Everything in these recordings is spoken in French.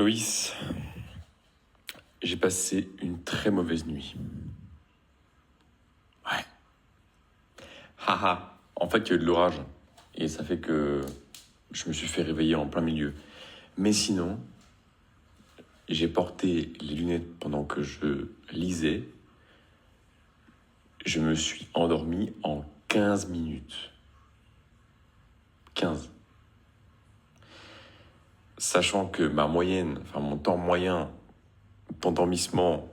Loïs, j'ai passé une très mauvaise nuit. Ouais. Haha, en fait, il y a eu de l'orage. Et ça fait que je me suis fait réveiller en plein milieu. Mais sinon, j'ai porté les lunettes pendant que je lisais. Je me suis endormi en 15 minutes. 15. Sachant que mon temps moyen d'endormissement,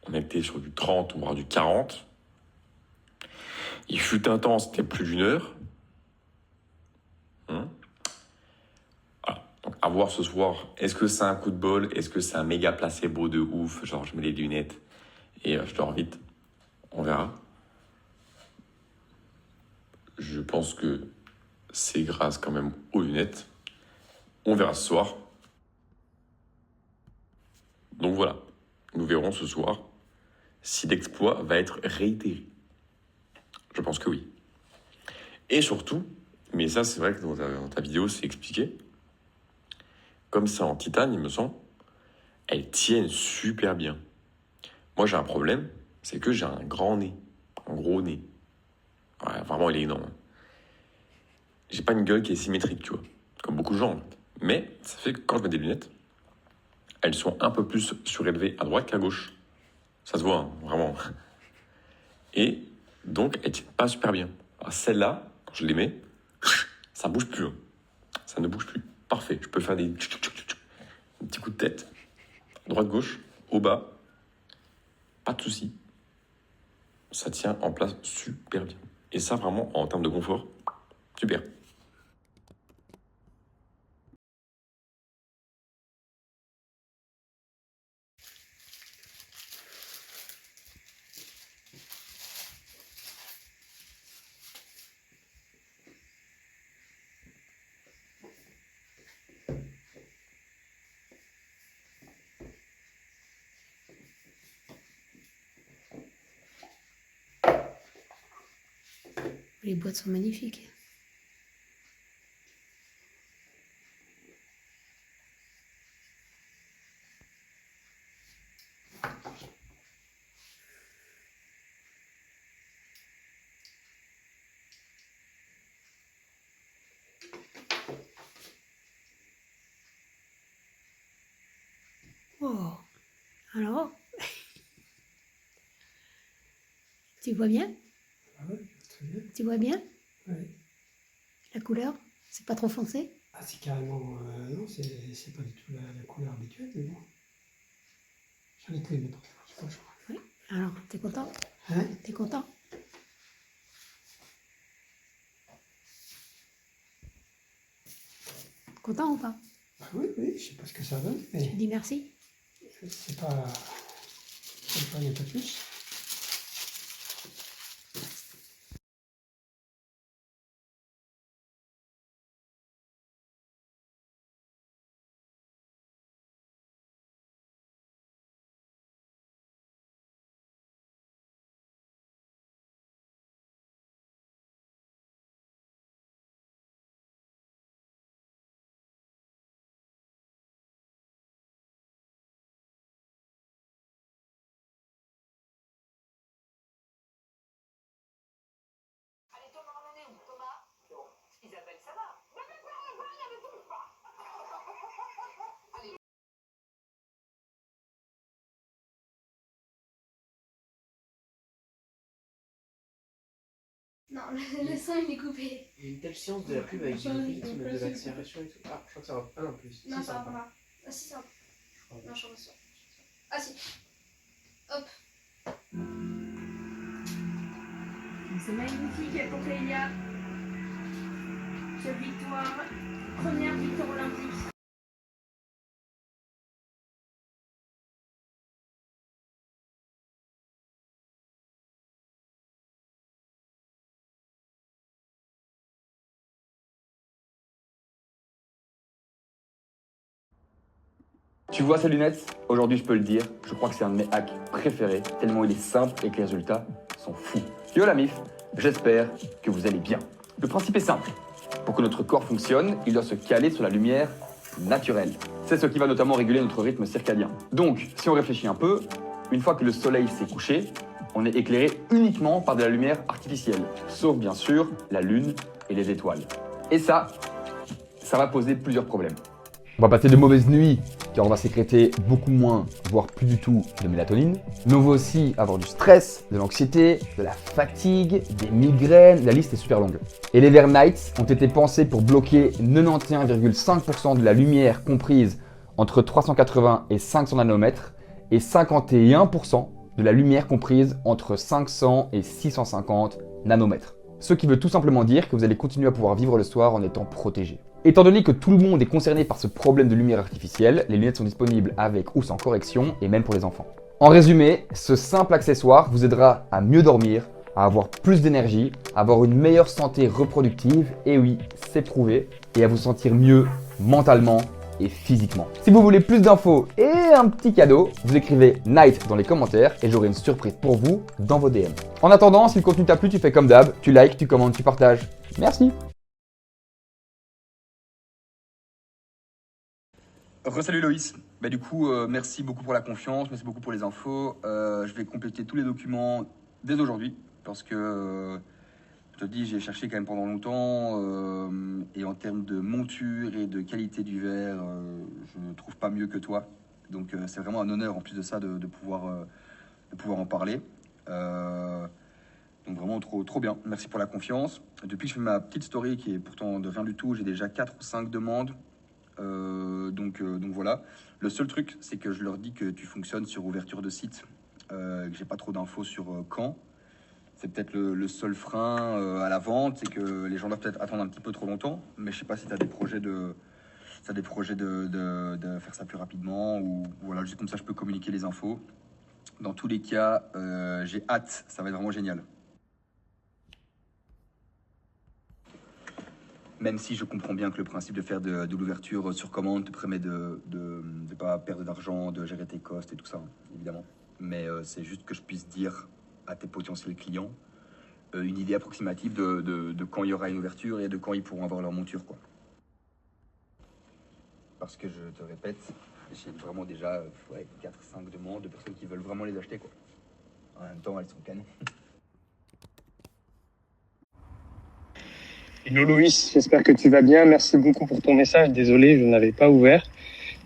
on était sur du 30 voire du 40. Il fut un temps, c'était plus d'une heure. Voilà. Donc, à voir ce soir, est-ce que c'est un coup de bol? Est-ce que c'est un méga placebo de ouf? Genre, je mets les lunettes et je dors vite. On verra. Je pense que c'est grâce quand même aux lunettes. On verra ce soir. Donc voilà, nous verrons ce soir si l'exploit va être réitéré. Je pense que oui. Et surtout, mais ça c'est vrai que dans ta vidéo c'est expliqué, comme ça en titane il me semble, elles tiennent super bien. Moi j'ai un problème, c'est que j'ai un grand nez, un gros nez. Ouais, vraiment il est énorme. J'ai pas une gueule qui est symétrique, tu vois, comme beaucoup de gens en fait. Mais ça fait que quand je mets des lunettes, elles sont un peu plus surélevées à droite qu'à gauche. Ça se voit, hein, vraiment. Et donc, elles tiennent pas super bien. Alors celle-là, quand je les mets, ça bouge plus. Hein. Ça ne bouge plus. Parfait. Je peux faire des petits coups de tête. Droite-gauche, au bas. Pas de souci. Ça tient en place super bien. Et ça, vraiment, en termes de confort, super. Les boîtes sont magnifiques. Oh, alors, tu vois bien? Ah ouais, très bien. Tu vois bien? Ouais. La couleur? C'est pas trop foncé? Ah, c'est carrément. Non, c'est pas du tout la couleur habituelle, mais bon. J'en ai plus maintenant. J'ai pas le choix. Oui. Alors, t'es content? Hein? T'es content? Content ou pas? Bah oui, je sais pas ce que ça donne, mais Tu dis merci? c'est pas. C'est pas rien de plus. Allez, Thomas, on en est où? Thomas? Isabelle, ça va? Mais ne bouge pas! Allez. Non, le son il est coupé. Il y a une telle science de la pub avec du rythme, de l'accélération et tout. Ah, je crois que ça va. Ah non, plus. Non, Si, ça va va pas. Ah si, ça va. Non, je suis pas sûre. Ah si. Hop. C'est magnifique pour Kélia. Cette victoire. Première victoire olympique. Tu vois ces lunettes? Aujourd'hui, je peux le dire, je crois que c'est un de mes hacks préférés, tellement il est simple et que les résultats sont fous. Yo la MIF, j'espère que vous allez bien. Le principe est simple. Pour que notre corps fonctionne, il doit se caler sur la lumière naturelle. C'est ce qui va notamment réguler notre rythme circadien. Donc, si on réfléchit un peu, une fois que le soleil s'est couché, on est éclairé uniquement par de la lumière artificielle, sauf bien sûr la lune et les étoiles. Et ça va poser plusieurs problèmes. On va passer de mauvaises nuits, car on va sécréter beaucoup moins, voire plus du tout de mélatonine. Mais on va aussi avoir du stress, de l'anxiété, de la fatigue, des migraines, la liste est super longue. Et les Evernights ont été pensés pour bloquer 91,5% de la lumière comprise entre 380 et 500 nanomètres et 51% de la lumière comprise entre 500 et 650 nanomètres. Ce qui veut tout simplement dire que vous allez continuer à pouvoir vivre le soir en étant protégé. Étant donné que tout le monde est concerné par ce problème de lumière artificielle, les lunettes sont disponibles avec ou sans correction et même pour les enfants. En résumé, ce simple accessoire vous aidera à mieux dormir, à avoir plus d'énergie, à avoir une meilleure santé reproductive, et oui, c'est prouvé, et à vous sentir mieux mentalement et physiquement. Si vous voulez plus d'infos et un petit cadeau, vous écrivez Night dans les commentaires et j'aurai une surprise pour vous dans vos DM. En attendant, si le contenu t'a plu, tu fais comme d'hab, tu likes, tu commentes, tu partages. Merci. Salut Loïs. Du coup, merci beaucoup pour la confiance, merci beaucoup pour les infos. Je vais compléter tous les documents dès aujourd'hui parce que je te dis, j'ai cherché quand même pendant longtemps et en termes de monture et de qualité du verre, je ne trouve pas mieux que toi. Donc c'est vraiment un honneur en plus de ça de pouvoir en parler. Donc vraiment trop bien. Merci pour la confiance. Depuis que je fais ma petite story qui est pourtant de rien du tout, j'ai déjà 4 ou 5 demandes. Donc voilà. Le seul truc, c'est que je leur dis que tu fonctionnes sur ouverture de site, que j'ai pas trop d'infos sur quand. C'est peut-être le seul frein à la vente, c'est que les gens doivent peut-être attendre un petit peu trop longtemps. Mais je sais pas si tu as des projets de faire ça plus rapidement ou voilà, juste comme ça je peux communiquer les infos. Dans tous les cas, j'ai hâte, ça va être vraiment génial. Même si je comprends bien que le principe de faire de l'ouverture sur commande te permet de ne pas perdre d'argent, de gérer tes costs et tout ça, évidemment. Mais c'est juste que je puisse dire à tes potentiels clients une idée approximative de quand il y aura une ouverture et de quand ils pourront avoir leur monture, quoi. Parce que je te répète, j'ai vraiment déjà 4-5 demandes de personnes qui veulent vraiment les acheter, quoi. En même temps, elles sont canons. Hello Loïs, j'espère que tu vas bien. Merci beaucoup pour ton message. Désolé, je n'avais pas ouvert.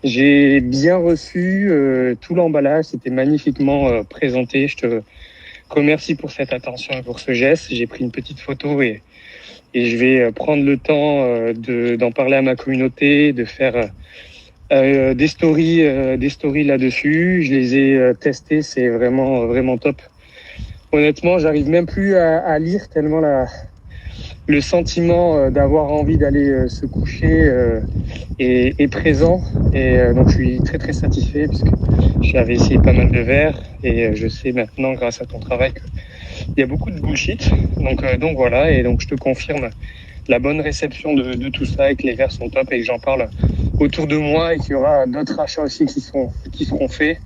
J'ai bien reçu tout l'emballage. C'était magnifiquement présenté. Je te remercie pour cette attention et pour ce geste. J'ai pris une petite photo et je vais prendre le temps d'en parler à ma communauté, de faire des stories là-dessus. Je les ai testés. C'est vraiment top. Honnêtement, j'arrive même plus à lire tellement le sentiment d'avoir envie d'aller se coucher est présent et donc je suis très satisfait puisque j'avais essayé pas mal de verres et je sais maintenant grâce à ton travail qu'il y a beaucoup de bullshit donc voilà, et donc je te confirme la bonne réception de tout ça et que les verres sont top et que j'en parle autour de moi et qu'il y aura d'autres achats aussi qui seront faits.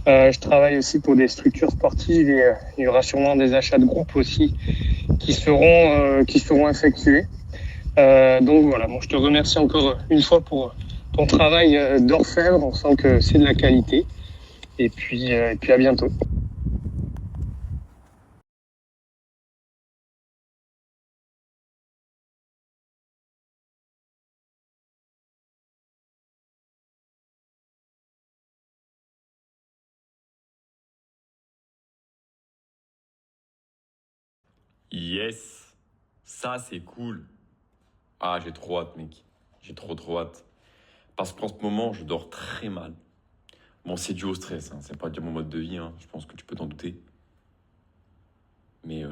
Je travaille aussi pour des structures sportives et il y aura sûrement des achats de groupe aussi qui seront effectués. Donc voilà, je te remercie encore une fois pour ton travail d'orfèvre. On sent que c'est de la qualité. Et puis à bientôt. Yes, ça c'est cool. Ah, j'ai trop hâte, mec. J'ai trop hâte. Parce qu'en ce moment, je dors très mal. Bon, c'est dû au stress, hein. C'est pas dû à mon mode de vie, hein. Je pense que tu peux t'en douter. Mais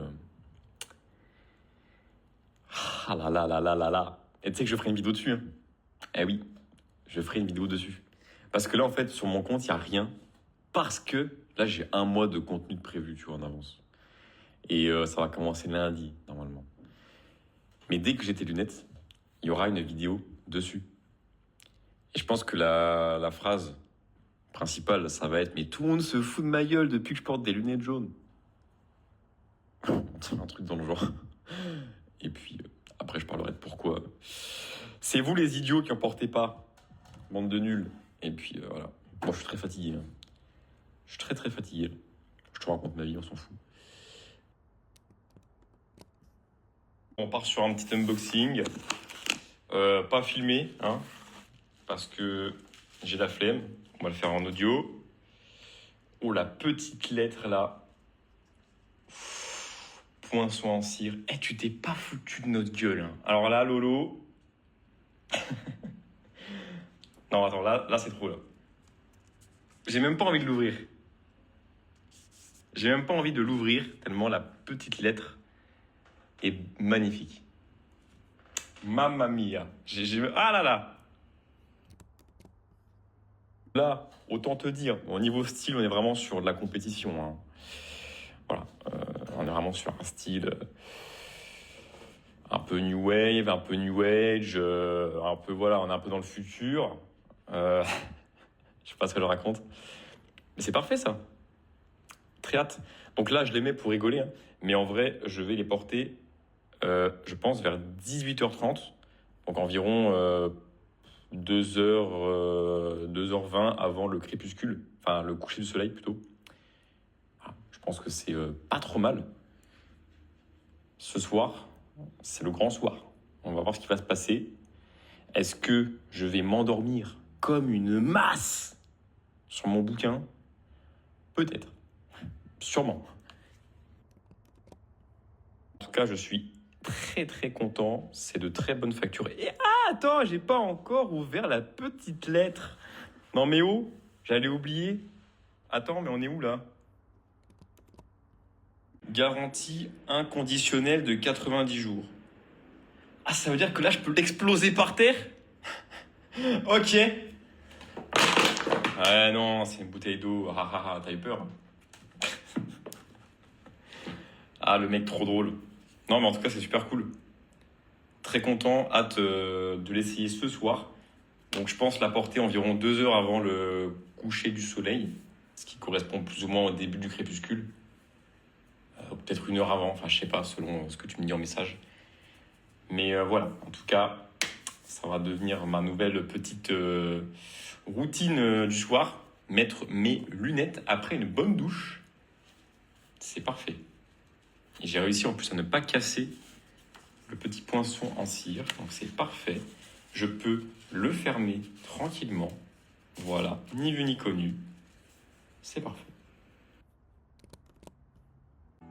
ah là là là là là là. Et tu sais que je ferai une vidéo dessus, hein. Eh oui, je ferai une vidéo dessus. Parce que là, en fait, sur mon compte, il n'y a rien. Parce que là, j'ai un mois de contenu de prévu, tu vois, en avance. Et ça va commencer lundi, normalement. Mais dès que j'ai tes lunettes, il y aura une vidéo dessus. Et je pense que la phrase principale, ça va être « Mais tout le monde se fout de ma gueule depuis que je porte des lunettes jaunes. » Un truc dans le genre. Et puis, après, je parlerai de pourquoi. C'est vous, les idiots, qui en portez pas. bande de nuls. Et puis voilà. Bon, je suis très fatigué. Hein. Je suis très fatigué. Je te raconte ma vie, on s'en fout. On part sur un petit unboxing. Pas filmé, hein, parce que j'ai la flemme. On va le faire en audio. Oh, la petite lettre là. Poinçon en cire. Eh, tu t'es pas foutu de notre gueule. Hein. Alors là, Lolo. Non, attends, là c'est trop là. J'ai même pas envie de l'ouvrir. J'ai même pas envie de l'ouvrir tellement la petite lettre est magnifique. Mamma mia. Ah là là. Là, autant te dire, au niveau style, on est vraiment sur de la compétition. Hein. Voilà, on est vraiment sur un style un peu new wave, un peu new age, un peu voilà, on est un peu dans le futur. Je sais pas ce que je raconte, mais c'est parfait ça. Très hâte. Donc là, je les mets pour rigoler, hein, mais en vrai, je vais les porter, je pense, vers 18h30, donc environ 2h20 avant le crépuscule, enfin le coucher du soleil plutôt. Je pense que c'est pas trop mal. Ce soir, c'est le grand soir. On va voir ce qui va se passer. Est-ce que je vais m'endormir comme une masse sur mon bouquin? Peut-être. Sûrement. En tout cas, je suis très content. C'est de très bonnes factures. Et attends, j'ai pas encore ouvert la petite lettre. Non mais oh, j'allais oublier. Attends, mais on est où là? Garantie inconditionnelle de 90 jours. Ah, ça veut dire que là, je peux l'exploser par terre? Ok. Ah non, c'est une bouteille d'eau. T'as eu peur? Ah, le mec trop drôle. Non, mais en tout cas, c'est super cool. Très content, hâte de l'essayer ce soir. Donc, je pense la porter environ 2 heures avant le coucher du soleil, ce qui correspond plus ou moins au début du crépuscule. Peut-être 1 heure avant, enfin, je sais pas, selon ce que tu me dis en message. Mais voilà, en tout cas, ça va devenir ma nouvelle petite routine du soir. Mettre mes lunettes après une bonne douche. C'est parfait. Et j'ai réussi en plus à ne pas casser le petit poinçon en cire. Donc c'est parfait. Je peux le fermer tranquillement. Voilà, ni vu ni connu. C'est parfait.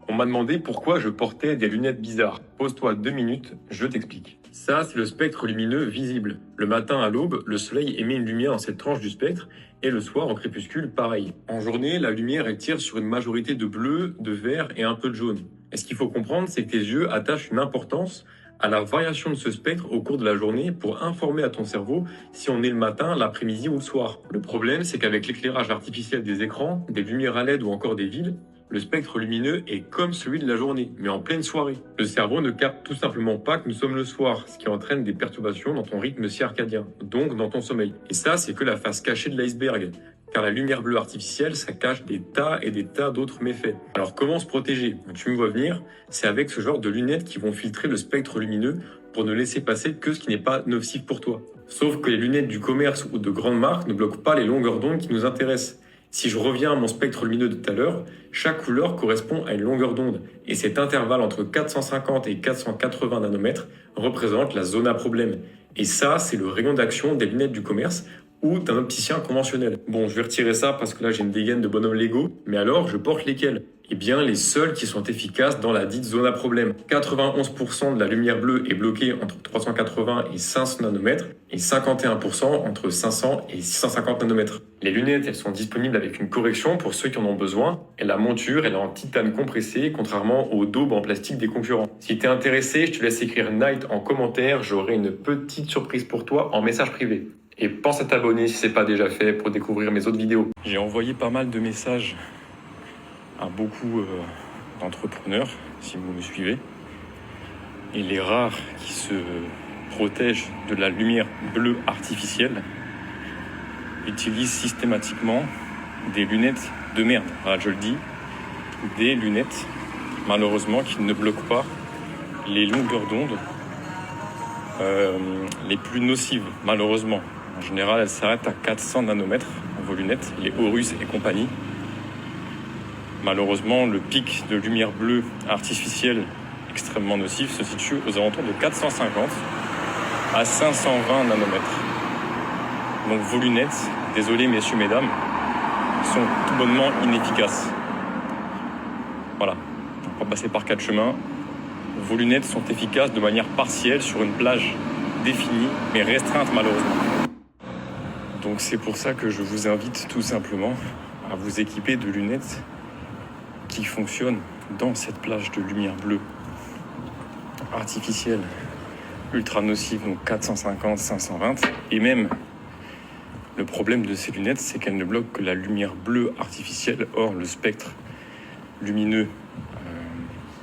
On m'a demandé pourquoi je portais des lunettes bizarres. Pose-toi 2 minutes, je t'explique. Ça, c'est le spectre lumineux visible. Le matin à l'aube, le soleil émet une lumière dans cette tranche du spectre, et le soir, en crépuscule, pareil. En journée, la lumière, elle tire sur une majorité de bleu, de vert et un peu de jaune. Et ce qu'il faut comprendre, c'est que tes yeux attachent une importance à la variation de ce spectre au cours de la journée pour informer à ton cerveau si on est le matin, l'après-midi ou le soir. Le problème, c'est qu'avec l'éclairage artificiel des écrans, des lumières à LED ou encore des villes, le spectre lumineux est comme celui de la journée, mais en pleine soirée. Le cerveau ne capte tout simplement pas que nous sommes le soir, ce qui entraîne des perturbations dans ton rythme circadien, donc dans ton sommeil. Et ça, c'est que la face cachée de l'iceberg, car la lumière bleue artificielle, ça cache des tas et des tas d'autres méfaits. Alors comment se protéger? Tu me vois venir, c'est avec ce genre de lunettes qui vont filtrer le spectre lumineux pour ne laisser passer que ce qui n'est pas nocif pour toi. Sauf que les lunettes du commerce ou de grandes marques ne bloquent pas les longueurs d'onde qui nous intéressent. Si je reviens à mon spectre lumineux de tout à l'heure, chaque couleur correspond à une longueur d'onde, et cet intervalle entre 450 et 480 nanomètres représente la zone à problème. Et ça, c'est le rayon d'action des lunettes du commerce ou d'un opticien conventionnel. Bon, je vais retirer ça parce que là j'ai une dégaine de bonhomme Lego, mais alors je porte lesquels? Eh bien, les seuls qui sont efficaces dans la dite zone à problème. 91% de la lumière bleue est bloquée entre 380 et 500 nanomètres et 51% entre 500 et 650 nanomètres. Les lunettes, elles sont disponibles avec une correction pour ceux qui en ont besoin. Et la monture, elle est en titane compressé, contrairement aux daubes en plastique des concurrents. Si t'es intéressé, je te laisse écrire Night en commentaire. J'aurai une petite surprise pour toi en message privé. Et pense à t'abonner si c'est pas déjà fait pour découvrir mes autres vidéos. J'ai envoyé pas mal de messages à beaucoup d'entrepreneurs, si vous me suivez. Et les rares qui se protègent de la lumière bleue artificielle utilisent systématiquement des lunettes de merde. Voilà, je le dis, des lunettes, malheureusement, qui ne bloquent pas les longueurs d'onde les plus nocives, malheureusement. En général, elle s'arrête à 400 nanomètres en vos lunettes, les Horus et compagnie. Malheureusement, le pic de lumière bleue artificielle extrêmement nocif se situe aux alentours de 450 à 520 nanomètres. Donc vos lunettes, désolé messieurs, mesdames, sont tout bonnement inefficaces. Voilà, on va passer par 4 chemins. Vos lunettes sont efficaces de manière partielle sur une plage définie, mais restreinte malheureusement. Donc c'est pour ça que je vous invite tout simplement à vous équiper de lunettes qui fonctionnent dans cette plage de lumière bleue artificielle, ultra nocive, donc 450, 520, et même le problème de ces lunettes, c'est qu'elles ne bloquent que la lumière bleue artificielle. Or, le spectre lumineux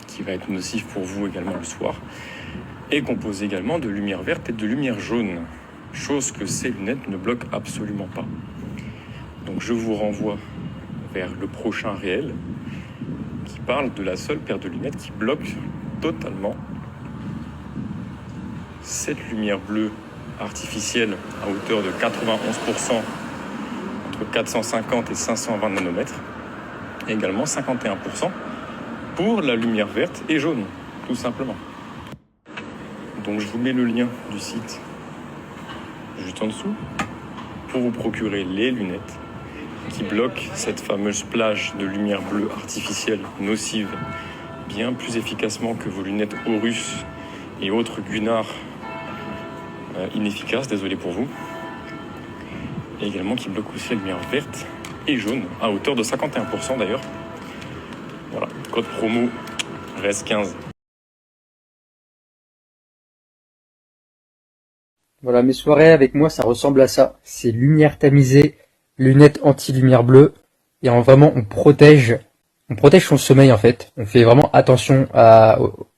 qui va être nocif pour vous également le soir est composé également de lumière verte et de lumière jaune, chose que ces lunettes ne bloquent absolument pas. Donc je vous renvoie vers le prochain réel qui parle de la seule paire de lunettes qui bloque totalement cette lumière bleue artificielle à hauteur de 91% entre 450 et 520 nanomètres, et également 51% pour la lumière verte et jaune, tout simplement. Donc je vous mets le lien du site juste en dessous pour vous procurer les lunettes qui bloquent cette fameuse plage de lumière bleue artificielle nocive bien plus efficacement que vos lunettes Horus et autres Gunnar inefficaces, désolé pour vous, et également qui bloquent aussi la lumière verte et jaune à hauteur de 51% d'ailleurs. Voilà, code promo RES15. Voilà, mes soirées avec moi, ça ressemble à ça. C'est lumière tamisée, lunettes anti-lumière bleue, et vraiment on protège son sommeil en fait. On fait vraiment attention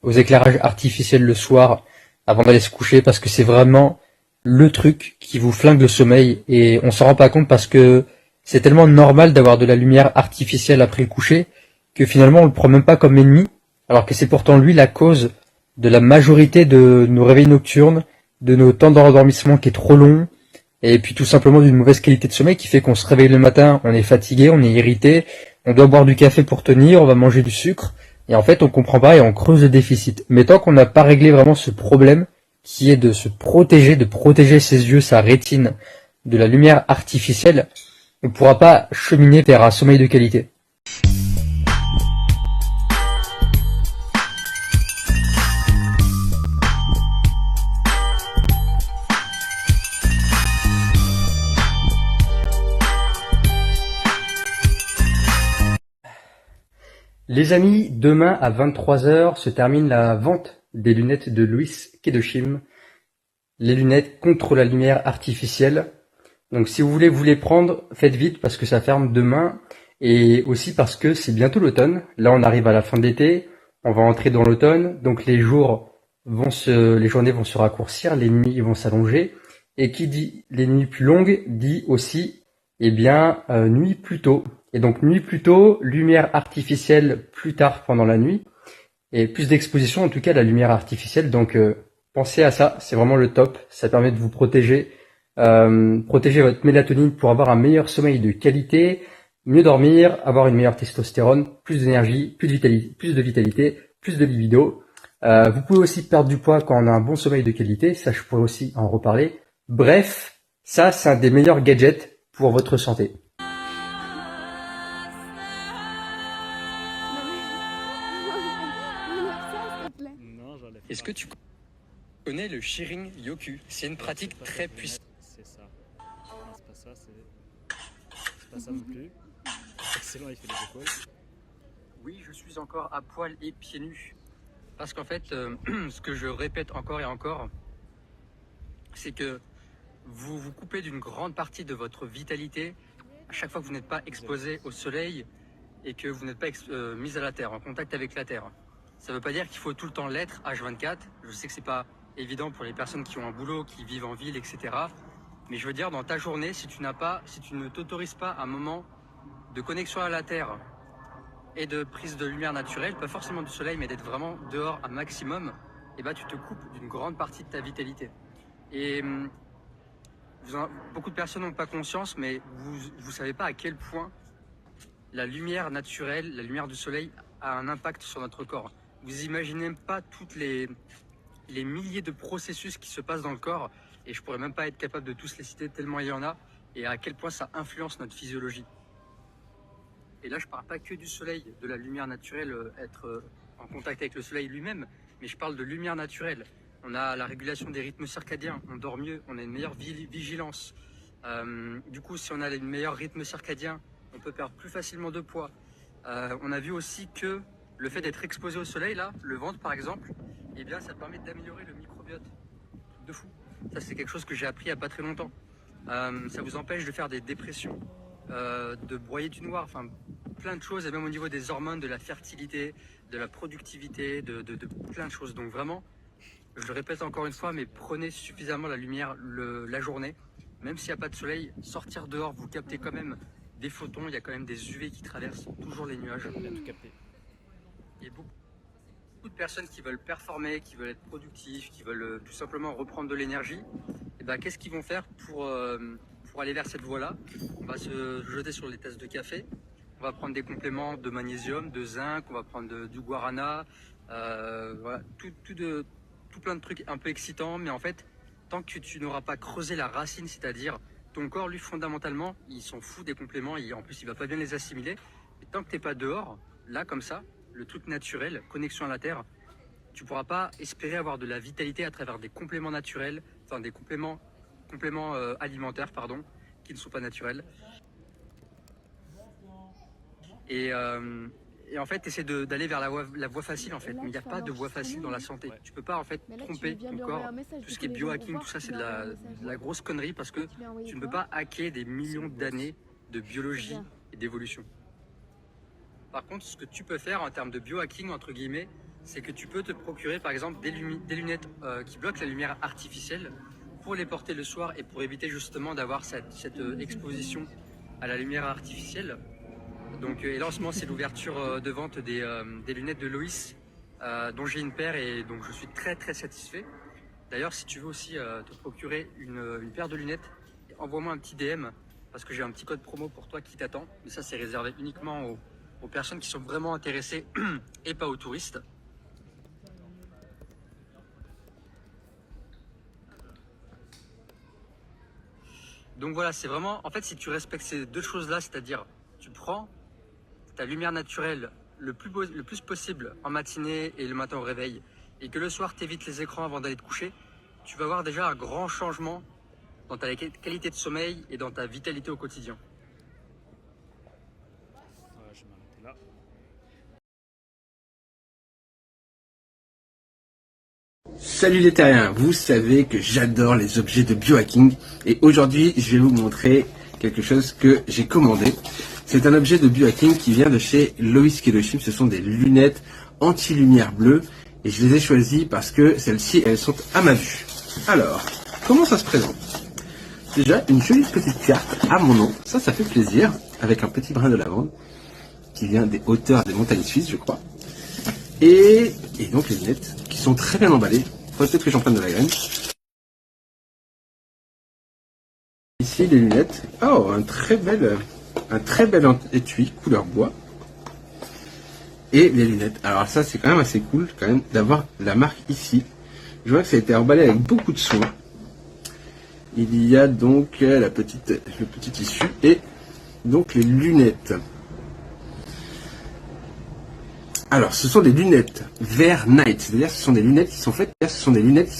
aux éclairages artificiels le soir avant d'aller se coucher, parce que c'est vraiment le truc qui vous flingue le sommeil, et on s'en rend pas compte parce que c'est tellement normal d'avoir de la lumière artificielle après le coucher que finalement on le prend même pas comme ennemi, alors que c'est pourtant lui la cause de la majorité de nos réveils nocturnes, de nos temps d'endormissement qui est trop long, et puis tout simplement d'une mauvaise qualité de sommeil qui fait qu'on se réveille le matin, on est fatigué, on est irrité, on doit boire du café pour tenir, on va manger du sucre, et en fait on comprend pas et on creuse le déficit. Mais tant qu'on n'a pas réglé vraiment ce problème qui est de se protéger, de protéger ses yeux, sa rétine de la lumière artificielle, on ne pourra pas cheminer vers un sommeil de qualité. Les amis, demain à 23h se termine la vente des lunettes de Louis Kedoshim, les lunettes contre la lumière artificielle. Donc si vous voulez vous les prendre, faites vite parce que ça ferme demain, et aussi parce que c'est bientôt l'automne. Là on arrive à la fin de l'été, on va entrer dans l'automne, donc les journées vont se raccourcir, les nuits vont s'allonger, et qui dit les nuits plus longues dit aussi nuit plus tôt. Et donc nuit plus tôt, lumière artificielle plus tard pendant la nuit, et plus d'exposition en tout cas à la lumière artificielle. Donc pensez à ça, c'est vraiment le top. Ça permet de vous protéger votre mélatonine pour avoir un meilleur sommeil de qualité, mieux dormir, avoir une meilleure testostérone, plus d'énergie, plus de vitalité, plus de libido. Vous pouvez aussi perdre du poids quand on a un bon sommeil de qualité, ça je pourrais aussi en reparler. Bref, ça c'est un des meilleurs gadgets pour votre santé. Est-ce que tu connais le Shirin Yoku? C'est une pratique très puissante. C'est ça. Non, c'est pas ça, c'est pas ça non plus. Excellent, il fait les épaules. Oui, je suis encore à poil et pieds nus. Parce qu'en fait, ce que je répète encore et encore, c'est que vous vous coupez d'une grande partie de votre vitalité à chaque fois que vous n'êtes pas exposé au soleil et que vous n'êtes pas mis à la terre, en contact avec la terre. Ça ne veut pas dire qu'il faut tout le temps l'être H24. Je sais que c'est pas évident pour les personnes qui ont un boulot, qui vivent en ville, etc. Mais je veux dire, dans ta journée, si tu ne t'autorises pas un moment de connexion à la terre et de prise de lumière naturelle, pas forcément du soleil, mais d'être vraiment dehors un maximum, et bah tu te coupes d'une grande partie de ta vitalité. Et beaucoup de personnes n'ont pas conscience, mais vous savez pas à quel point la lumière naturelle, la lumière du soleil a un impact sur notre corps. Vous imaginez même pas toutes les milliers de processus qui se passent dans le corps, et je pourrais même pas être capable de tous les citer tellement il y en a, et à quel point ça influence notre physiologie. Et là, je parle pas que du soleil, de la lumière naturelle, être en contact avec le soleil lui-même, mais je parle de lumière naturelle. On a la régulation des rythmes circadiens, on dort mieux, on a une meilleure vigilance. Du coup, si on a un meilleur rythme circadien, on peut perdre plus facilement de poids. On a vu aussi que le fait d'être exposé au soleil, là, le ventre par exemple, eh bien, ça permet d'améliorer le microbiote. De fou. Ça, c'est quelque chose que j'ai appris il n'y a pas très longtemps. Ça vous empêche de faire des dépressions, de broyer du noir, enfin plein de choses, et même au niveau des hormones, de la fertilité, de la productivité, de plein de choses. Donc vraiment, je le répète encore une fois, mais prenez suffisamment la lumière la journée. Même s'il n'y a pas de soleil, sortir dehors, vous captez quand même des photons, il y a quand même des UV qui traversent toujours les nuages. Il a tout capté. Il y a beaucoup de personnes qui veulent performer, qui veulent être productifs, qui veulent tout simplement reprendre de l'énergie. Et ben, qu'est-ce qu'ils vont faire pour aller vers cette voie-là? On va se jeter sur les tasses de café, on va prendre des compléments de magnésium, de zinc, on va prendre du guarana, voilà, tout plein de trucs un peu excitants, mais en fait, tant que tu n'auras pas creusé la racine, c'est-à-dire ton corps, lui, fondamentalement, il s'en fout des compléments, en plus, il va pas bien les assimiler. Et tant que tu n'es pas dehors, là, comme ça, le truc naturel, connexion à la terre, tu pourras pas espérer avoir de la vitalité à travers des compléments naturels, enfin des compléments alimentaires, pardon, qui ne sont pas naturels. Et en fait, essaie d'aller vers la voie facile, en fait. Mais il n'y a pas de voie facile dans la santé. Tu peux pas, en fait, tromper ton corps. Tout ce qui est biohacking, tout ça, c'est de la grosse connerie parce que tu ne peux pas hacker des millions d'années de biologie et d'évolution. Par contre, ce que tu peux faire en termes de biohacking, entre guillemets, c'est que tu peux te procurer, par exemple, des lunettes qui bloquent la lumière artificielle pour les porter le soir et pour éviter justement d'avoir cette exposition à la lumière artificielle. Donc, et là en ce moment c'est l'ouverture de vente des lunettes de Loïs, dont j'ai une paire et donc je suis très très satisfait. D'ailleurs, si tu veux aussi te procurer une paire de lunettes, envoie-moi un petit DM parce que j'ai un petit code promo pour toi qui t'attend. Mais ça, c'est réservé uniquement aux personnes qui sont vraiment intéressées et pas aux touristes. Donc voilà, c'est vraiment, en fait, si tu respectes ces deux choses-là, c'est-à-dire tu prends ta lumière naturelle le plus possible en matinée et le matin au réveil, et que le soir t'évites les écrans avant d'aller te coucher, tu vas voir déjà un grand changement dans ta qualité de sommeil et dans ta vitalité au quotidien. Voilà, je vais m'arrêter là. Salut les terriens, vous savez que j'adore les objets de biohacking et aujourd'hui je vais vous montrer quelque chose que j'ai commandé. C'est un objet de biohacking qui vient de chez Loïs Kedoshim. Ce sont des lunettes anti-lumière bleue et je les ai choisies parce que celles-ci, elles sont à ma vue. Alors, comment ça se présente? Déjà, une jolie petite carte à mon nom, ça fait plaisir, avec un petit brin de lavande qui vient des hauteurs des montagnes suisses, je crois. Et donc les lunettes qui sont très bien emballées. Faut peut-être que j'en prenne de la graine. Ici les lunettes. Oh, un très bel étui couleur bois. Et les lunettes. Alors ça c'est quand même assez cool quand même d'avoir la marque ici. Je vois que ça a été emballé avec beaucoup de soin. Il y a donc le petit tissu et donc les lunettes. Alors, ce sont des lunettes Ver Night, c'est-à-dire ce sont des lunettes qui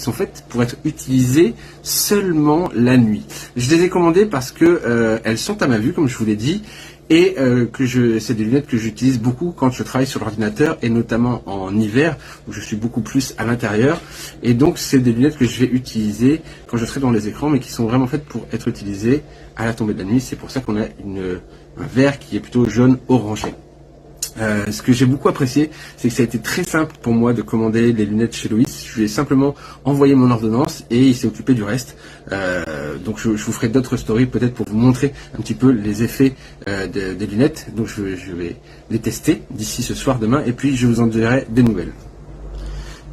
sont faites pour être utilisées seulement la nuit. Je les ai commandées parce que elles sont à ma vue, comme je vous l'ai dit, et c'est des lunettes que j'utilise beaucoup quand je travaille sur l'ordinateur et notamment en hiver où je suis beaucoup plus à l'intérieur. Et donc, c'est des lunettes que je vais utiliser quand je serai devant les écrans, mais qui sont vraiment faites pour être utilisées à la tombée de la nuit. C'est pour ça qu'on a un vert qui est plutôt jaune orangé. Ce que j'ai beaucoup apprécié, c'est que ça a été très simple pour moi de commander les lunettes chez Loïs. Je lui ai simplement envoyé mon ordonnance et il s'est occupé du reste. Donc je vous ferai d'autres stories peut-être pour vous montrer un petit peu les effets des lunettes. Donc je vais les tester d'ici ce soir, demain, et puis je vous en dirai des nouvelles.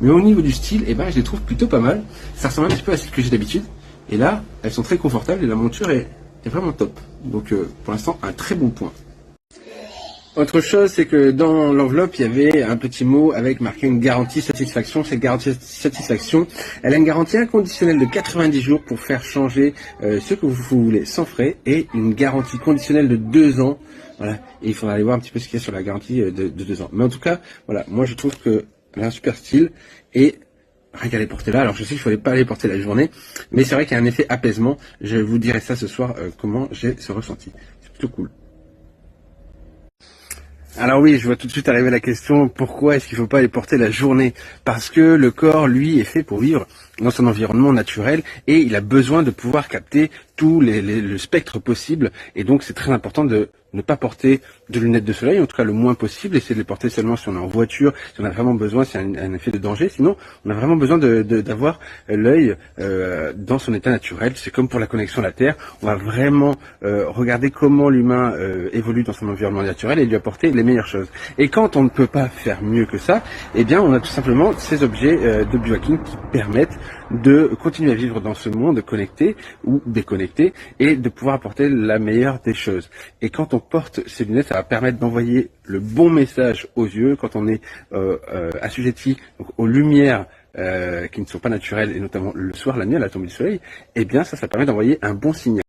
Mais au niveau du style, je les trouve plutôt pas mal. Ça ressemble un petit peu à ce que j'ai d'habitude. Et là, elles sont très confortables et la monture est vraiment top. Donc pour l'instant, un très bon point. Autre chose, c'est que dans l'enveloppe, il y avait un petit mot avec marqué une garantie satisfaction. Cette garantie satisfaction, elle a une garantie inconditionnelle de 90 jours pour faire changer ce que vous voulez sans frais et une garantie conditionnelle de 2 ans. Voilà. Et il faudra aller voir un petit peu ce qu'il y a sur la garantie de 2 ans. Mais en tout cas, voilà, moi je trouve que elle a un super style et rien qu'à les porter là. Alors je sais qu'il ne fallait pas les porter la journée, mais c'est vrai qu'il y a un effet apaisement. Je vous dirai ça ce soir, comment j'ai ce ressenti. C'est plutôt cool. Alors oui, je vois tout de suite arriver la question, pourquoi est-ce qu'il ne faut pas les porter la journée? Parce que le corps, lui, est fait pour vivre dans son environnement naturel et il a besoin de pouvoir capter tout le spectre possible. Et donc c'est très important de ne pas porter de lunettes de soleil, en tout cas le moins possible, essayer de les porter seulement si on est en voiture, si on a vraiment besoin, si y a un effet de danger. Sinon, on a vraiment besoin d'avoir l'œil dans son état naturel. C'est comme pour la connexion à la Terre, on va vraiment regarder comment l'humain évolue dans son environnement naturel et lui apporter les meilleures choses. Et quand on ne peut pas faire mieux que ça, eh bien on a tout simplement ces objets de biohacking qui permettent de continuer à vivre dans ce monde connecté ou déconnecté et de pouvoir apporter la meilleure des choses. Et quand on porte ces lunettes, ça va permettre d'envoyer le bon message aux yeux quand on est assujetti donc, aux lumières qui ne sont pas naturelles et notamment le soir, la nuit à la tombée du soleil. Eh bien ça permet d'envoyer un bon signal.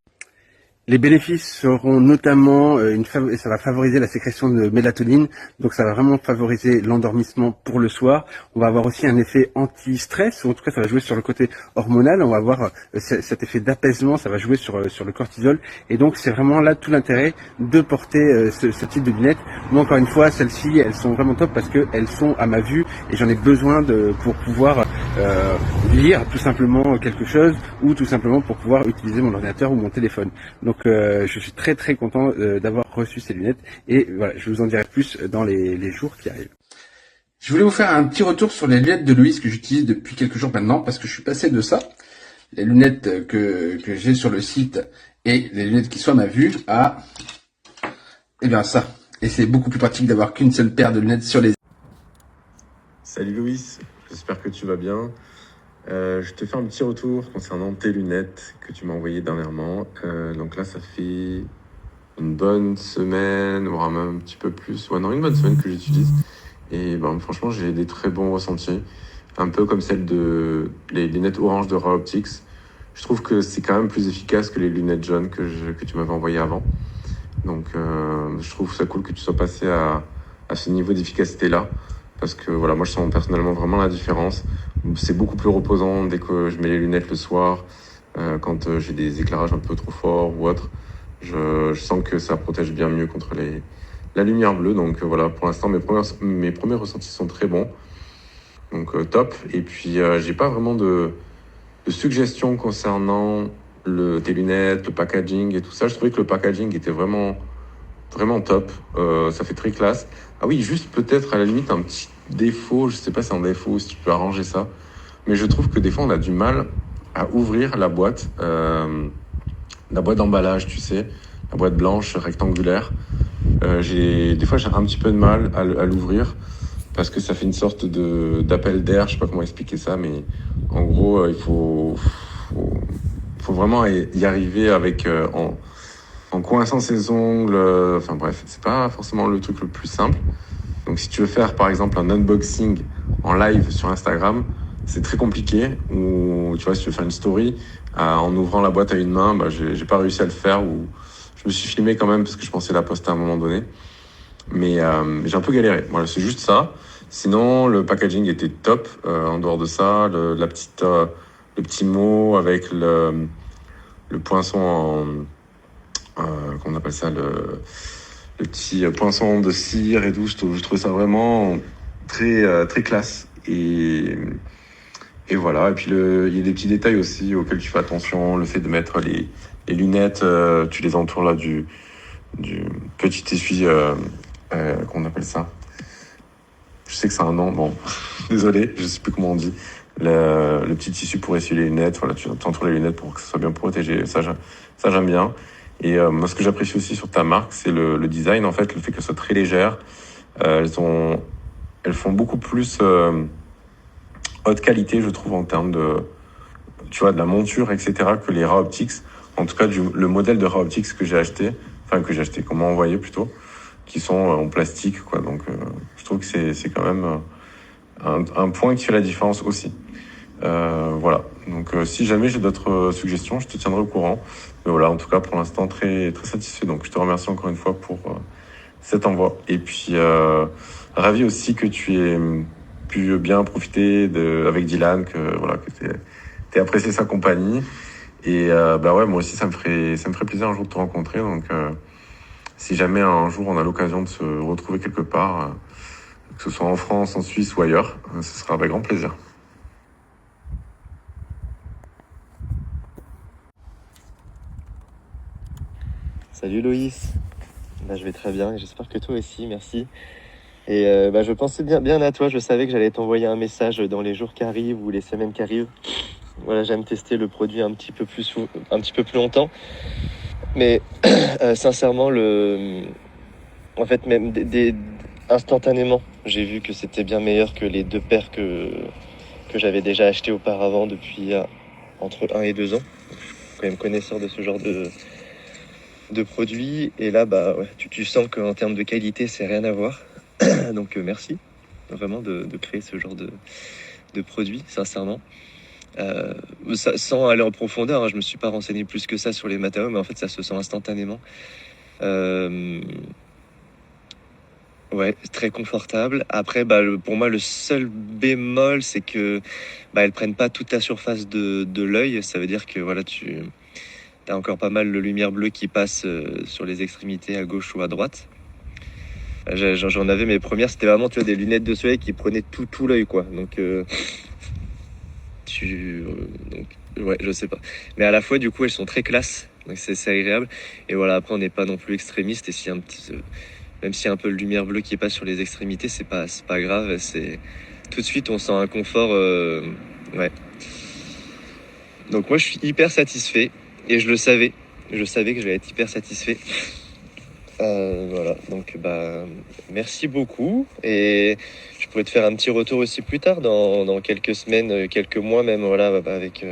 Les bénéfices seront notamment, ça va favoriser la sécrétion de mélatonine, donc ça va vraiment favoriser l'endormissement pour le soir. On va avoir aussi un effet anti-stress, ou en tout cas ça va jouer sur le côté hormonal, on va avoir cet effet d'apaisement, ça va jouer sur le cortisol, et donc c'est vraiment là tout l'intérêt de porter ce type de lunettes. Moi encore une fois, celles-ci, elles sont vraiment top parce qu'elles sont à ma vue, et j'en ai besoin pour pouvoir lire tout simplement quelque chose, ou tout simplement pour pouvoir utiliser mon ordinateur ou mon téléphone. Donc je suis très très content d'avoir reçu ces lunettes et voilà, je vous en dirai plus dans les jours qui arrivent. Je voulais vous faire un petit retour sur les lunettes de Louise que j'utilise depuis quelques jours maintenant parce que je suis passé de ça, les lunettes que j'ai sur le site et les lunettes qui sont à ma vue à bien ça. Et c'est beaucoup plus pratique d'avoir qu'une seule paire de lunettes sur les... Salut Louis, j'espère que tu vas bien. Je te fais un petit retour concernant tes lunettes que tu m'as envoyées dernièrement. Donc là, ça fait une bonne semaine, voire même un petit peu plus. Ouais, non, une bonne semaine que j'utilise. Et ben, franchement, j'ai des très bons ressentis. Un peu comme celles les lunettes orange de Ra Optics. Je trouve que c'est quand même plus efficace que les lunettes jaunes que tu m'avais envoyées avant. Donc, je trouve ça cool que tu sois passé à ce niveau d'efficacité-là. Parce que voilà, moi je sens personnellement vraiment la différence. C'est beaucoup plus reposant dès que je mets les lunettes le soir, quand j'ai des éclairages un peu trop forts ou autre. Je sens que ça protège bien mieux contre la lumière bleue. Donc voilà, pour l'instant mes premiers ressentis sont très bons. Donc top. Et puis j'ai pas vraiment de suggestions concernant tes lunettes, le packaging et tout ça. Je trouvais que le packaging était vraiment top. Ça fait très classe. Ah oui, juste peut-être à la limite un petit défaut, je sais pas si c'est un défaut, si tu peux arranger ça, mais je trouve que des fois on a du mal à ouvrir la boîte d'emballage, tu sais, la boîte blanche rectangulaire. Des fois j'ai un petit peu de mal à l'ouvrir parce que ça fait une sorte d'appel d'air, je sais pas comment expliquer ça, mais en gros il faut vraiment y arriver avec en coinçant ses ongles, enfin bref, c'est pas forcément le truc le plus simple. Donc si tu veux faire par exemple un unboxing en live sur Instagram, c'est très compliqué. Ou tu vois, si tu veux faire une story en ouvrant la boîte à une main, j'ai pas réussi à le faire. Ou je me suis filmé quand même parce que je pensais la poster à un moment donné. Mais j'ai un peu galéré. Voilà, c'est juste ça. Sinon, le packaging était top. En dehors de ça, le petit mot avec le poinçon qu'on appelle ça le petit poinçon de cire et tout. Je trouve ça vraiment très très classe et voilà. Et puis il y a des petits détails aussi auxquels tu fais attention, le fait de mettre les lunettes, tu les entoures là du petit essuie, qu'on appelle ça, je sais que c'est un nom, bon désolé, je sais plus comment on dit, le petit tissu pour essuyer les lunettes. Voilà, tu entoures les lunettes pour que ça soit bien protégé. Ça j'aime bien. Et moi, ce que j'apprécie aussi sur ta marque, c'est le design, en fait, le fait qu'elles soient très légères. Elles font beaucoup plus haute qualité, je trouve, en termes tu vois, de la monture, etc., que les Ra Optics. En tout cas, le modèle de Ra Optics que j'ai acheté, qu'on m'a envoyé plutôt, qui sont en plastique, quoi. Donc, je trouve que c'est quand même un point qui fait la différence aussi. Voilà. Donc, si jamais j'ai d'autres suggestions, je te tiendrai au courant. Mais voilà, en tout cas, pour l'instant, très, très satisfait. Donc, je te remercie encore une fois pour cet envoi. Et puis, ravi aussi que tu aies pu bien profiter avec Dylan, que t'aies apprécié sa compagnie. Et ouais, moi aussi, ça me ferait plaisir un jour de te rencontrer. Donc, si jamais un jour on a l'occasion de se retrouver quelque part, que ce soit en France, en Suisse ou ailleurs, ce sera avec grand plaisir. Salut Loïs, je vais très bien, j'espère que toi aussi, merci. Et je pensais bien à toi, je savais que j'allais t'envoyer un message dans les jours qui arrivent ou les semaines qui arrivent. Voilà, j'aime tester le produit un petit peu plus longtemps. Mais sincèrement, en fait, même instantanément, j'ai vu que c'était bien meilleur que les 2 paires que j'avais déjà achetées auparavant depuis entre 1 et 2 ans. Je suis quand même connaisseur de ce genre de produits. Et là, ouais, tu sens qu'en termes de qualité, c'est rien à voir. Donc merci vraiment de créer ce genre de produit, sincèrement. Sans aller en profondeur, hein, je me suis pas renseigné plus que ça sur les matériaux, mais en fait ça se sent instantanément. Ouais, très confortable. Après, pour moi, le seul bémol, c'est que elles prennent pas toute la surface de l'œil. Ça veut dire que voilà, tu as encore pas mal de lumière bleue qui passe sur les extrémités à gauche ou à droite. J'en avais mes premières, c'était vraiment, tu vois, des lunettes de soleil qui prenaient tout l'œil, quoi. Donc, ouais, je sais pas. Mais à la fois, du coup, elles sont très classe. Donc, c'est agréable. Et voilà, après, on n'est pas non plus extrémiste. Et si même s'il y a un peu de lumière bleue qui passe sur les extrémités, c'est pas grave. Tout de suite, on sent un confort, ouais. Donc, moi, je suis hyper satisfait. Et je le savais. Je savais que j'allais être hyper satisfait. Voilà, donc merci beaucoup, et je pourrais te faire un petit retour aussi plus tard, dans quelques semaines, quelques mois même, voilà, avec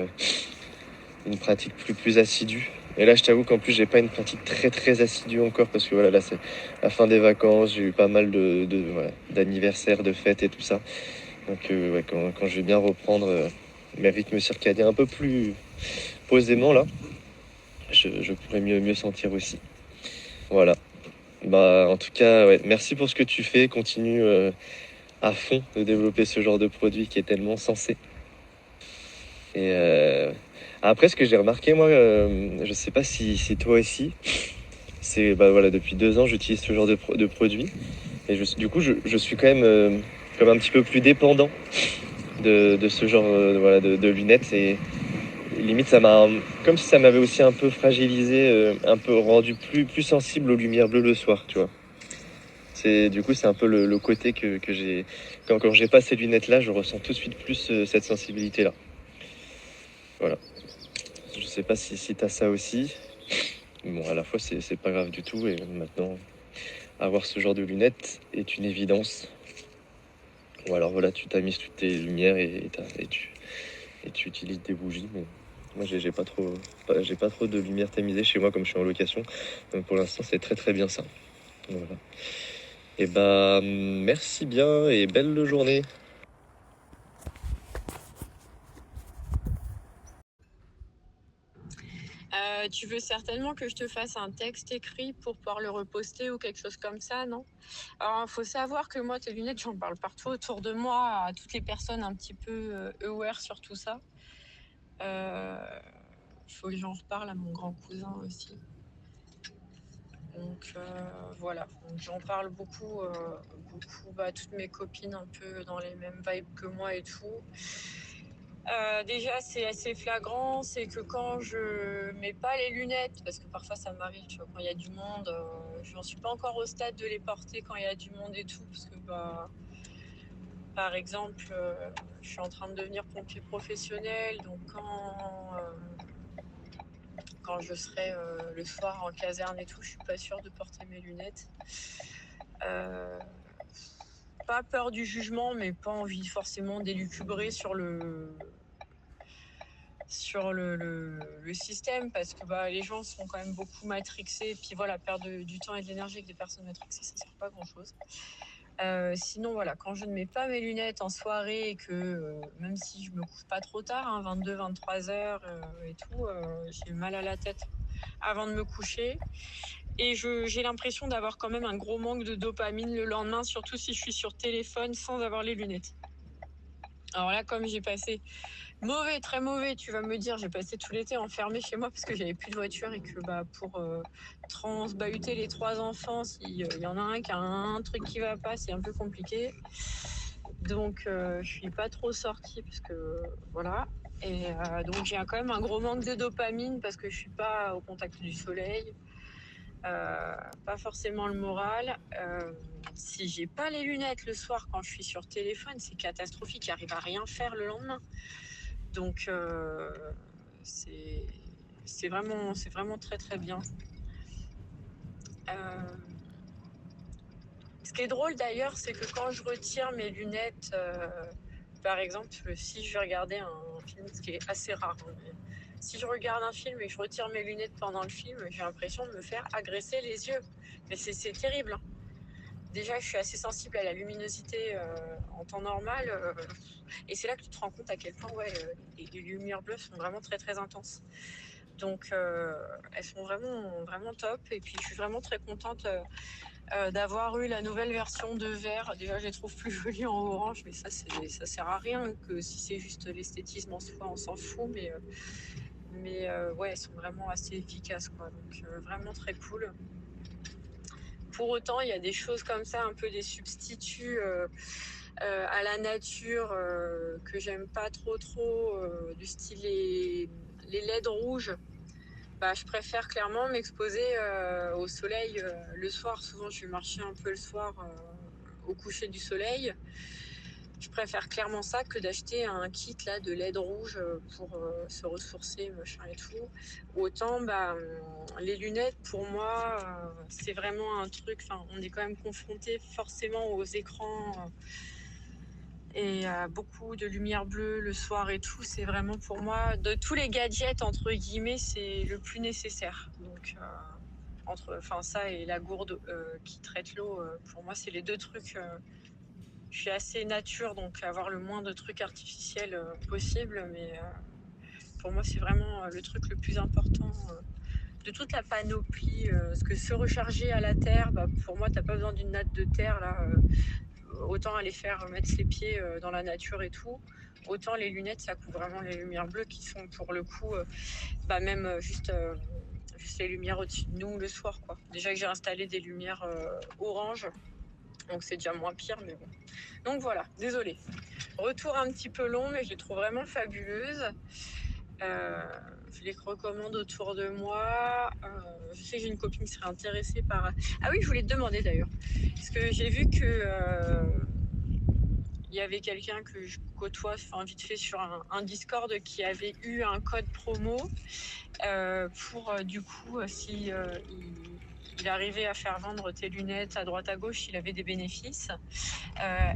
une pratique plus assidue. Et là, je t'avoue qu'en plus, j'ai pas une pratique très très assidue encore, parce que voilà, là c'est la fin des vacances, j'ai eu pas mal d'anniversaires, de fêtes et tout ça. Donc ouais, quand je vais bien reprendre mes rythmes circadiens un peu plus posément là, je pourrais mieux sentir aussi. Voilà. En tout cas, ouais, merci pour ce que tu fais. Continue à fond de développer ce genre de produit qui est tellement sensé. Et après, ce que j'ai remarqué, moi, je sais pas si toi aussi, c'est voilà, depuis 2 ans, j'utilise ce genre de produit. Et du coup, je suis quand même comme un petit peu plus dépendant de ce genre de lunettes. Et limite, ça m'a comme si ça m'avait aussi un peu fragilisé, un peu rendu plus sensible aux lumières bleues le soir, tu vois. Du coup, c'est un peu le côté que j'ai. Quand j'ai pas ces lunettes-là, je ressens tout de suite plus cette sensibilité-là. Voilà. Je sais pas si t'as ça aussi. Bon, à la fois, c'est pas grave du tout. Et maintenant, avoir ce genre de lunettes est une évidence. Ou alors, voilà, tu t'amuses toutes tes lumières et tu utilises des bougies, mais moi j'ai pas trop de lumière tamisée chez moi, comme je suis en location. Donc pour l'instant c'est très très bien ça. Voilà. Et merci bien et belle journée. Tu veux certainement que je te fasse un texte écrit pour pouvoir le reposter ou quelque chose comme ça, non? Alors, il faut savoir que moi, tes lunettes, j'en parle partout autour de moi, à toutes les personnes un petit peu aware sur tout ça. Il faut que j'en reparle à mon grand cousin aussi. Donc voilà, donc, j'en parle beaucoup à toutes mes copines un peu dans les mêmes vibes que moi et tout. Déjà, c'est assez flagrant, c'est que quand je mets pas les lunettes, parce que parfois ça m'arrive, tu vois, quand il y a du monde, je n'en suis pas encore au stade de les porter quand il y a du monde et tout, parce que par exemple, je suis en train de devenir pompier professionnel, donc quand je serai le soir en caserne et tout, je suis pas sûre de porter mes lunettes. Pas peur du jugement, mais pas envie forcément d'élucubrer sur sur le système parce que bah, les gens sont quand même beaucoup matrixés. Et puis voilà, perdre du temps et de l'énergie avec des personnes matrixées, ça ne sert pas à grand chose. Sinon, voilà, quand je ne mets pas mes lunettes en soirée et que même si je me couche pas trop tard, hein, 22, 23 heures et tout, j'ai mal à la tête avant de me coucher. Et j'ai l'impression d'avoir quand même un gros manque de dopamine le lendemain, surtout si je suis sur téléphone sans avoir les lunettes. Alors là, comme j'ai passé mauvais, très mauvais, tu vas me dire, j'ai passé tout l'été enfermée chez moi parce que j'avais plus de voiture et que bah, pour transbahuter les 3 enfants, s'il y en a un qui a un truc qui va pas, c'est un peu compliqué. Donc je suis pas trop sortie parce que voilà. Et donc j'ai quand même un gros manque de dopamine parce que je suis pas au contact du soleil. Pas forcément le moral. Si j'ai pas les lunettes le soir quand je suis sur téléphone, c'est catastrophique. J'arrive à rien faire le lendemain. Donc c'est vraiment très très bien. Ce qui est drôle d'ailleurs, c'est que quand je retire mes lunettes, par exemple, si je vais regarder un film, ce qui est assez rare, hein, mais si je regarde un film et que je retire mes lunettes pendant le film, j'ai l'impression de me faire agresser les yeux. Mais c'est terrible. Hein. Déjà, je suis assez sensible à la luminosité en temps normal. Et c'est là que tu te rends compte à quel point les lumières bleues sont vraiment très très intenses. Donc, elles sont vraiment, vraiment top. Et puis, je suis vraiment très contente d'avoir eu la nouvelle version de vert. Déjà, je les trouve plus jolies en orange, mais ça sert à rien. Que si c'est juste l'esthétisme en soi, on s'en fout. Mais ouais, elles sont vraiment assez efficaces, quoi. Donc, vraiment très cool. Pour autant, il y a des choses comme ça, un peu des substituts à la nature que j'aime pas trop, du style les LED rouges. Bah, je préfère clairement m'exposer au soleil le soir. Souvent, je vais marcher un peu le soir au coucher du soleil. Je préfère clairement ça que d'acheter un kit là, de LED rouge pour se ressourcer, machin et tout. Autant, bah, les lunettes, pour moi, c'est vraiment un truc... On est quand même confronté forcément aux écrans et à beaucoup de lumière bleue le soir et tout. C'est vraiment pour moi, de tous les gadgets, entre guillemets, c'est le plus nécessaire. Donc, ça et la gourde qui traite l'eau, pour moi, c'est les deux trucs... Je suis assez nature, donc avoir le moins de trucs artificiels possible, mais pour moi c'est vraiment le truc le plus important de toute la panoplie. Parce que se recharger à la terre, bah, pour moi t'as pas besoin d'une natte de terre là. Autant aller mettre ses pieds dans la nature et tout. Autant les lunettes, ça couvre vraiment les lumières bleues qui sont pour le coup, même juste les lumières au-dessus de nous le soir, quoi. Déjà que j'ai installé des lumières orange. Donc c'est déjà moins pire, mais bon. Donc voilà, désolée. Retour un petit peu long, mais je les trouve vraiment fabuleuses. Je les recommande autour de moi. Je sais que j'ai une copine qui serait intéressée par... Ah oui, je voulais te demander d'ailleurs. Parce que j'ai vu que... il y avait quelqu'un que je côtoie vite fait sur un Discord qui avait eu un code promo pour du coup si il arrivait à faire vendre tes lunettes à droite à gauche, il avait des bénéfices.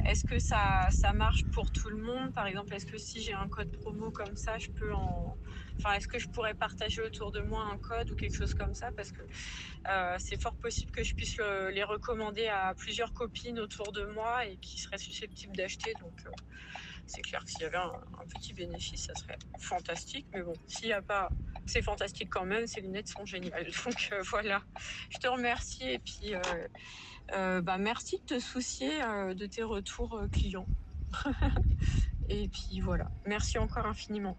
Est-ce que ça marche pour tout le monde? Par exemple, est-ce que si j'ai un code promo comme ça, je peux est-ce que je pourrais partager autour de moi un code ou quelque chose comme ça? Parce que c'est fort possible que je puisse les recommander à plusieurs copines autour de moi et qui seraient susceptibles d'acheter. Donc c'est clair que s'il y avait un petit bénéfice, ça serait fantastique. Mais bon, s'il n'y a pas, c'est fantastique quand même. Ces lunettes sont géniales. Donc voilà, je te remercie. Et puis, merci de te soucier de tes retours clients. Et puis voilà, merci encore infiniment.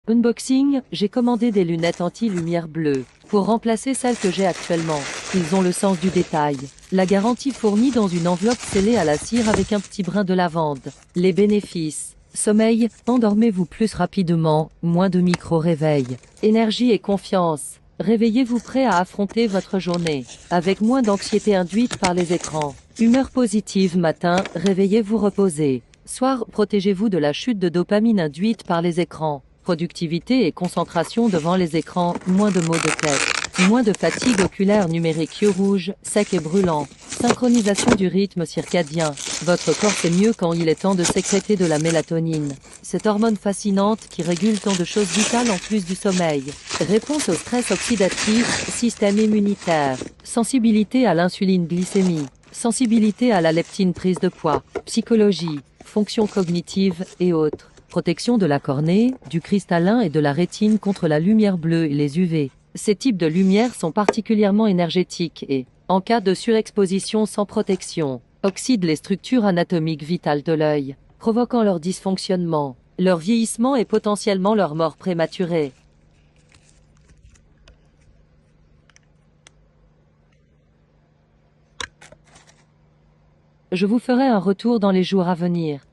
Unboxing, j'ai commandé des lunettes anti-lumière bleue pour remplacer celles que j'ai actuellement. Ils ont le sens du détail. La garantie fournie dans une enveloppe scellée à la cire avec un petit brin de lavande. Les bénéfices. Sommeil, endormez-vous plus rapidement, moins de micro-réveils. Énergie et confiance. Réveillez-vous prêt à affronter votre journée, avec moins d'anxiété induite par les écrans. Humeur positive matin, réveillez-vous reposé. Soir, protégez-vous de la chute de dopamine induite par les écrans. Productivité et concentration devant les écrans, moins de maux de tête. Moins de fatigue oculaire numérique yeux rouges, sec et brûlant. Synchronisation du rythme circadien. Votre corps sait mieux quand il est temps de sécréter de la mélatonine. Cette hormone fascinante qui régule tant de choses vitales en plus du sommeil. Réponse au stress oxydatif, système immunitaire. Sensibilité à l'insuline glycémie. Sensibilité à la leptine prise de poids. Psychologie, fonctions cognitives et autres. Protection de la cornée, du cristallin et de la rétine contre la lumière bleue et les UV. Ces types de lumières sont particulièrement énergétiques et, en cas de surexposition sans protection, oxydent les structures anatomiques vitales de l'œil, provoquant leur dysfonctionnement, leur vieillissement et potentiellement leur mort prématurée. Je vous ferai un retour dans les jours à venir.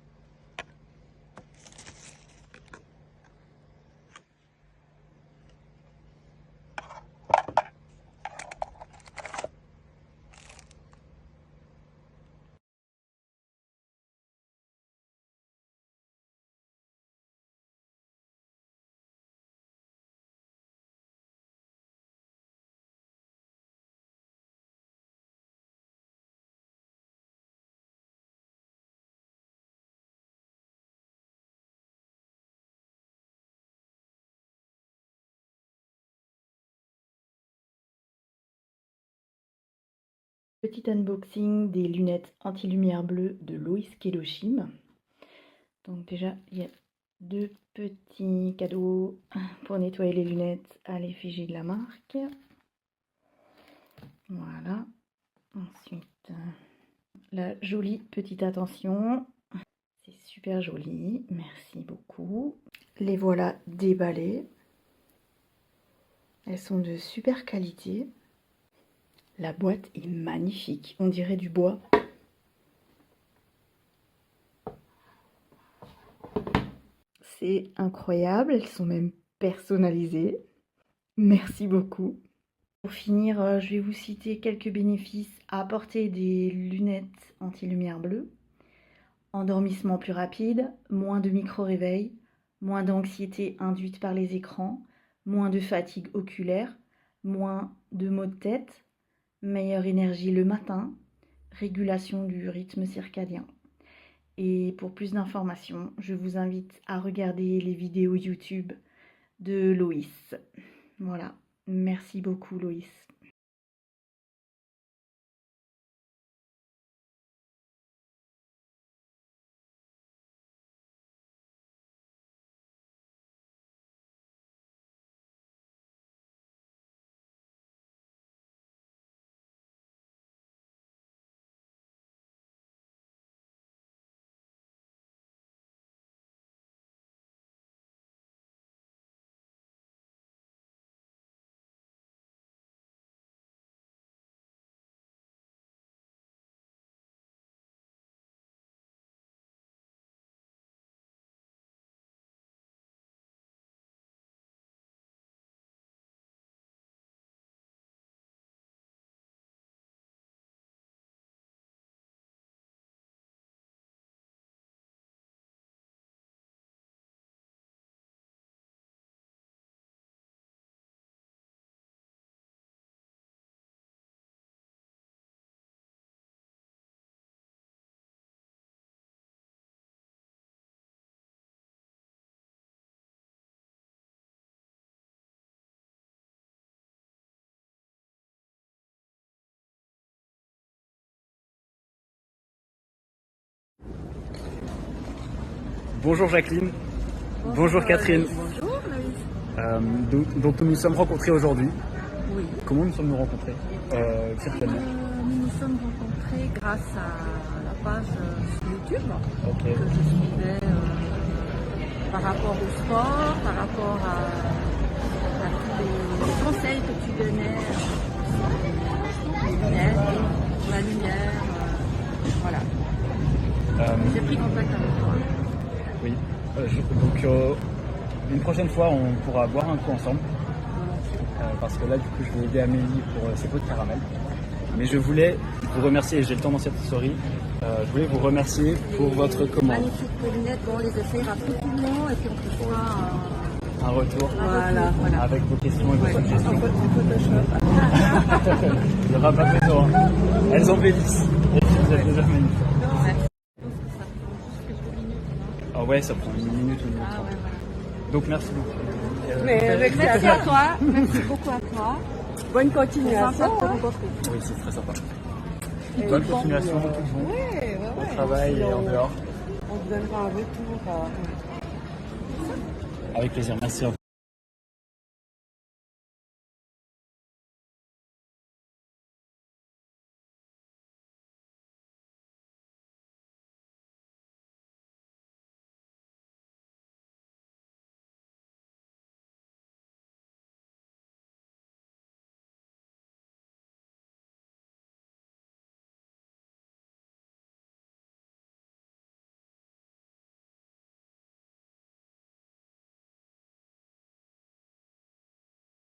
Petit unboxing des lunettes anti-lumière bleue de Loïs Kedoshim. Donc déjà, il y a 2 petits cadeaux pour nettoyer les lunettes à l'effigie de la marque. Voilà. Ensuite, la jolie petite attention. C'est super joli, merci beaucoup. Les voilà déballées. Elles sont de super qualité. La boîte est magnifique, on dirait du bois. C'est incroyable, elles sont même personnalisées. Merci beaucoup. Pour finir, je vais vous citer quelques bénéfices à apporter des lunettes anti-lumière bleue. Endormissement plus rapide, moins de micro-réveils, moins d'anxiété induite par les écrans, moins de fatigue oculaire, moins de maux de tête, meilleure énergie le matin, régulation du rythme circadien. Et pour plus d'informations, je vous invite à regarder les vidéos YouTube de Loïs. Voilà, merci beaucoup Loïs. Bonjour Jacqueline. Bonjour Catherine. Bonjour Loïs. Donc nous nous sommes rencontrés aujourd'hui. Oui. Comment nous sommes-nous rencontrés virtuellement Nous nous sommes rencontrés grâce à la page sur YouTube Ok. que je suivais par rapport au sport, par rapport à tous les conseils que tu donnais, les lunettes, la lumière, voilà. J'ai pris contact avec toi. Oui, donc une prochaine fois on pourra boire un coup ensemble. Parce que là du coup je vais aider Amélie pour ses pots de caramel. Mais je voulais vous remercier, et j'ai le temps dans cette story, je voulais vous remercier pour votre commande. Magnifiques lunettes, bon, on les essayera tranquillement et puis on te fera Un retour voilà. avec vos questions et vos suggestions. En Photoshop. Il n'y aura pas besoin. Elles embellissent. Et puis vous êtes déjà magnifiques. Ah ouais, ça prend une minute ou une minute. Voilà. Donc merci beaucoup. Merci à toi, merci beaucoup à toi. Bonne continuation. Oui, c'est très sympa. Bonne continuation, tout bon. Au travail et en dehors. On te donnera un retour. Avec plaisir, merci à vous.